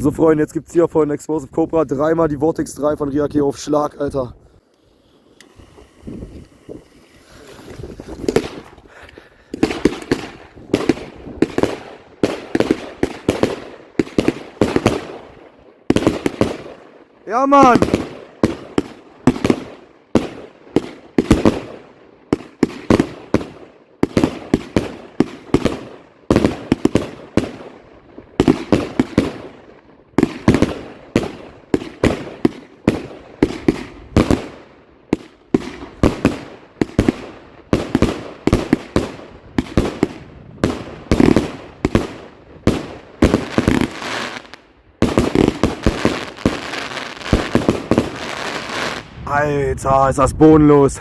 So Freunde, jetzt gibt's hier von Explosive Cobra dreimal die Vortex 3 von Riake auf Schlag, Alter. Ja, Mann! Alter, ist das bodenlos.